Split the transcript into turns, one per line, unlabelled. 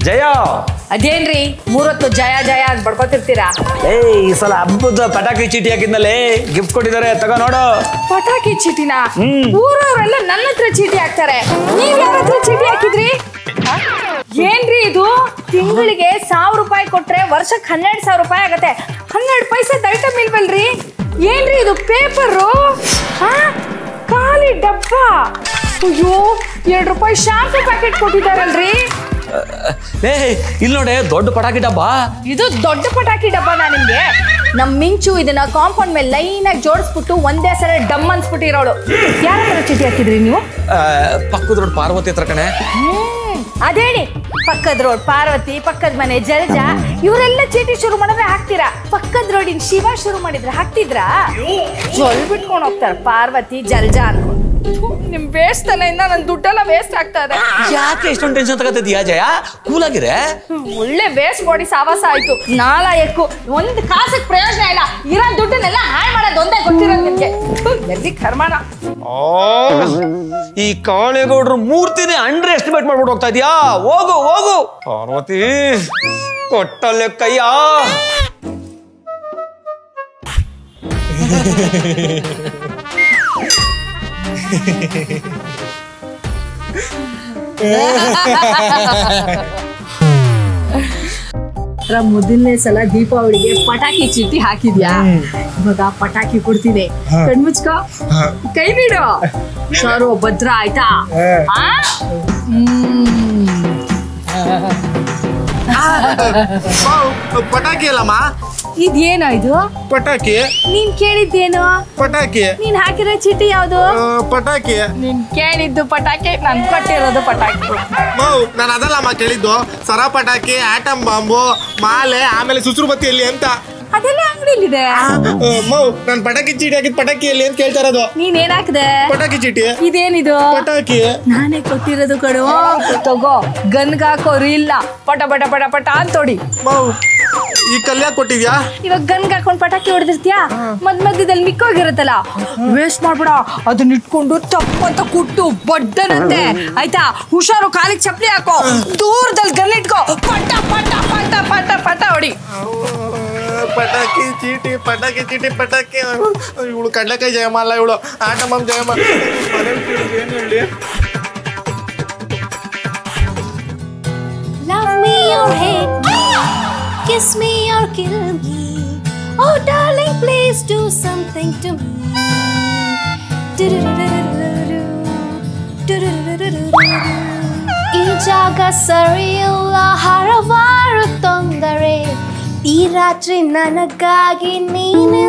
ಜಯ
ಅದೇನ್ರಿ ಮೂರೊತ್ತು ಜಯ ಜಯ ಅಂತ ಬಡ್ಕೊತಿರ್ತೀರಾ?
ಈ ಸಲ ಹಬ್ಬದ ಪಟಾಕಿ ಚೀಟಿ ಹಾಕಿದ್ನಲ್ಲಿ ಗಿಫ್ಟ್ ಕೊಟ್ಟಿದ್ದಾರೆ, ತಗೋ ನೋಡು.
ಪಟಾಕಿ ಚೀಟಿನ? ಊರವರೆಲ್ಲ ನನ್ನ ಹತ್ರ ಚೀಟಿ ಹಾಕ್ತಾರೆ, ನೀವ್ ಯಾರ ಹತ್ರ ಚೀಟಿ ಹಾಕಿದ್ರಿ? ಏನ್ರಿ ಇದು? ತಿಂಗಳಿಗೆ 1000 ರೂಪಾಯಿ ಕೊಟ್ರೆ ವರ್ಷಕ್ಕೆ 12,000 ರೂಪಾಯಿ ಆಗತ್ತೆ. 12 ಪೈಸದ ಐಟಮ್ ಇಲ್ವಲ್ರಿ? ಏನ್ರಿ ಇದು? ಪೇಪರು, ಖಾಲಿ ಡಬ್ಬ. ಅಯ್ಯೋ, 2 ರೂಪಾಯಿ ಶಾಂಪು ಪ್ಯಾಕೆಟ್ ಕೊಟ್ಟಿದಾರಲ್ರಿ.
ಇಲ್ಲಿ ನೋಡಿ, ದೊಡ್ಡ ಪಟಾಕಿ ಡಬ್ಬ.
ಇದು ದೊಡ್ಡ ಪಟಾಕಿ ಡಬ್ಬನಾ ನಿಮ್ಗೆ? ನಮ್ ಮಿಂಚು ಇದನ್ನ ಕಾಂಪೌಂಡ್ ಮೇಲೆ ಲೈನ್ ಆಗಿ ಜೋಡಿಸ್ಬಿಟ್ಟು ಒಂದೇ ಸಲ ಡಮ್ ಅನ್ಸ್ಬಿಟ್ಟಿರೋಳು. ಯಾರ ಹತ್ರ ಚೀಟಿ ಹಾಕಿದ್ರಿ ನೀವು?
ಪಕ್ಕದ ರೋಡ್ ಪಾರ್ವತಿ ಹತ್ರ ಕಣೆ.
ಅದೇಳಿ, ಪಕ್ಕದ ರೋಡ್ ಪಾರ್ವತಿ, ಪಕ್ಕದ ಮನೆ ಜಲಜ, ಇವರೆಲ್ಲ ಚೀಟಿ ಶುರು ಮಾಡಿದ್ರೆ ಹಾಕ್ತೀರಾ? ಪಕ್ಕದ ರೋಡಿನ ಶಿವ ಶುರು ಮಾಡಿದ್ರೆ ಹಾಕ್ತಿದ್ರಾ? ಜೊಲ್ ಬಿಟ್ಕೊಂಡು ಹೋಗ್ತಾರ ಪಾರ್ವತಿ ಜಲಜ ಅನ್ಕೊಂಡು. ನಿಮ್ ವೇಸ್ಟ್ ತಲೆಯಿಂದ ನನ್ ದುಡ್ಡೆಲ್ಲ ವೇಸ್ಟ್ ಆಗ್ತಾ ಇದೆ.
ಯಾಕೆ ಎಷ್ಟೊಂದು ಟೆನ್ಷನ್ ತಗೋತಿದ್ಯಾ ಜಯ? ಕೂಲ್ ಆಗಿರೆ.
ಒಳ್ಳೆ ವೇಸ್ಟ್ ಬಾಡಿ ಸಾವಾಸ ಆಯ್ತು. ನಾಲಾಯಕ್ಕು, ಒಂದ್ ಕಾಸಕ್ ಪ್ರಯೋಜನ ಇಲ್ಲ. ಇರೋ ದುಡ್ಡನ್ನೆಲ್ಲ ಹಾಳು ಮಾಡೋದು ಒಂದೇ ಗೊತ್ತಿರೋದು ನಿಮ್ಗೆ. ಎಲ್ಲಿ ಕರ್ಮಣ.
ಈ ಕಾಳೇಗೌಡ್ರು ಮೂರ್ತಿನೇ ಅಂಡರ್ ಎಸ್ಟಿಮೇಟ್ ಮಾಡ್ಬಿಟ್ಟು ಹೋಗ್ತಾ ಇದೀಯಾ? ಹೋಗು ಹೋಗು ಪಾರ್ವತಿ, ಕೊಟ್ಟಲ್ಲೇ ಕೈಯ.
ಮೊದಲನೇ ಸಲ ದೀಪಾವಳಿಗೆ ಪಟಾಕಿ ಚೀಟಿ ಹಾಕಿದ್ಯಾ? ಇವಾಗ ಪಟಾಕಿ ಕೊಡ್ತೀನಿ, ಕಣ್ಮುಚ್ಕೋ, ಕೈ ಬಿಡು. ಸರು ಭದ್ರ ಆಯ್ತಾ?
ಪಟಾಕಿ ಅಲ್ಲಮ್ಮ.
ಇದೇನೋ ಇದು?
ಪಟಾಕಿ.
ನೀನ್ ಕೇಳಿದ್ದೇನು?
ಪಟಾಕಿ.
ನೀನ್ ಹಾಕಿರೋ ಚೀಟಿ ಯಾವ್ದು?
ಪಟಾಕಿ.
ನೀನ್ ಕೇಳಿದ್ದು ಪಟಾಕಿ, ನನ್ ಕೊಟ್ಟಿರೋದು ಪಟಾಕಿ.
ನಾನು ಅದಲ್ಲಮ್ಮ ಕೇಳಿದ್ದು. ಸರ ಪಟಾಕಿ, ಆಟಮ್ ಬಾಂಬು, ಮಾಲೆ, ಆಮೇಲೆ ಸುಸುರು ಬತ್ತಿ ಎಲ್ಲಿ ಅಂತ.
ಅದೆಲ್ಲ ಅಂಗಡಿಲಿದೆ.
ನಾನು ಪಟಾಕಿ ಚೀಟಿ ಹಾಕಿದ್ ಪಟಾಕಿ ಎಲ್ಲಿ ಅಂತ ಕೇಳ್ತಾ ಇರೋದು.
ನೀನ್ ಏನ್ ಹಾಕ್ದೆ?
ಪಟಾಕಿ ಚೀಟಿ.
ಇದೇನಿದು?
ಪಟಾಕಿ.
ನಾನೇ ಕೊಟ್ಟಿರೋದು ಕಣೋ. ತಗೋ, ಗನ್ಗೆ ಹಾಕೋರು ಇಲ್ಲ, ಪಟ ಪಟ ಪಟ ಪಟ ಅಂತೋಡಿ.
ಈ ಕಲ್ಯಾಣ ಕೊಟ್ಟಿದ್ಯಾ?
ಇವಾಗ ಗನ್ಗೆ ಹಾಕೊಂಡ್ ಪಟಾಕಿ ಹೊಡೆದಿರ್ತೀಯಾ? ಮಧ್ಯದಲ್ಲಿ ಮಿಕ್ಕೋಗಿರುತ್ತಲ್ಲ, ವೇಸ್ಟ್ ಮಾಡ್ಬಿಡ. ಅದನ್ನ ಇಟ್ಕೊಂಡು ತಪ್ಪಂತ ಕುಟ್ಟು ಬಡ್ಡನಂತೆ, ಆಯ್ತಾ? ಹುಷಾರು, ಕಾಲಿಗೆ ಚಪ್ಪಲಿ ಹಾಕೋ, ದೂರದಲ್ಲಿ ಗನ್ ಇಟ್ಕೋ, ಪಟ ಪಟ ಪಟ ಪಟ ಪಟ ಹೊಡಿ.
ಪಟಾಕಿ ಚೀಟಿ, ಪಟಾಕಿ ಚೀಟಿ, ಪಟಾಕಿ. ಇವಳು ಕಡ್ಲೆಕಾಯಿ ಜಯಮ್ಮ ಅಲ್ಲ, ಇವಳು ಆಟಮ್ಮ ಜಯಮ್ಮ. ಏನು ಹೇಳಿ?
Love me or hate me, kiss me or kill me. Oh darling, please do something to me. ಈ ಜಾಗ ಸರಿಯಿಲ್ಲ, ಹರವಾರು ತೊಂದರೆ. ಈ ರಾತ್ರಿ ನನಗಾಗಿ ನೀನು